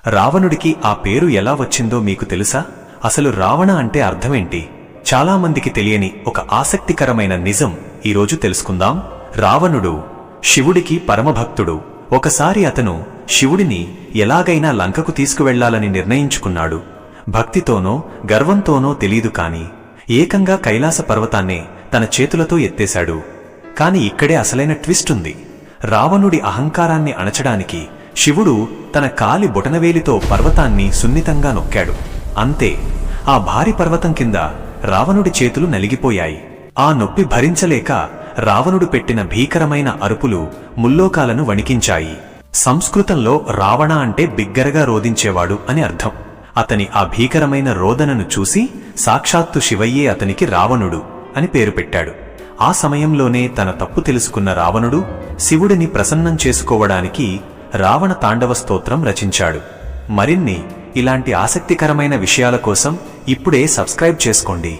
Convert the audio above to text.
రావణుడికి ఆ పేరు ఎలా వచ్చిందో మీకు తెలుసా? అసలు రావణ అంటే అర్థమేంటి? చాలామందికి తెలియని ఒక ఆసక్తికరమైన నిజం ఈరోజు తెలుసుకుందాం. రావణుడు శివుడికి పరమభక్తుడు. ఒకసారి అతను శివుడిని ఎలాగైనా లంకకు తీసుకువెళ్లాలని నిర్ణయించుకున్నాడు. భక్తితోనో గర్వంతోనో తెలీదు కాని ఏకంగా కైలాస పర్వతాన్నే తన చేతులతో ఎత్తేశాడు. కాని ఇక్కడే అసలైన ట్విస్ట్ ఉంది. రావణుడి అహంకారాన్ని అణచడానికి శివుడు తన కాలి బొటనవేలితో పర్వతాన్ని సున్నితంగా నొక్కాడు. అంతే, ఆ భారీ పర్వతం కింద రావణుడి చేతులు నలిగిపోయాయి. ఆ నొప్పి భరించలేక రావణుడు పెట్టిన భీకరమైన అరుపులు ముల్లోకాలను వణికించాయి. సంస్కృతంలో రావణ అంటే బిగ్గరగా రోదించేవాడు అని అర్థం. అతని ఆ భీకరమైన రోదనను చూసి సాక్షాత్తు శివయ్యే అతనికి రావణుడు అని పేరు పెట్టాడు. ఆ సమయంలోనే తన తప్పు తెలుసుకున్న రావణుడు శివుడిని ప్రసన్నం చేసుకోవడానికి రావణ తాండవ స్తోత్రం రచించాడు. మరిన్ని ఇలాంటి ఆసక్తికరమైన విషయాల కోసం ఇప్పుడే సబ్స్క్రైబ్ చేసుకోండి.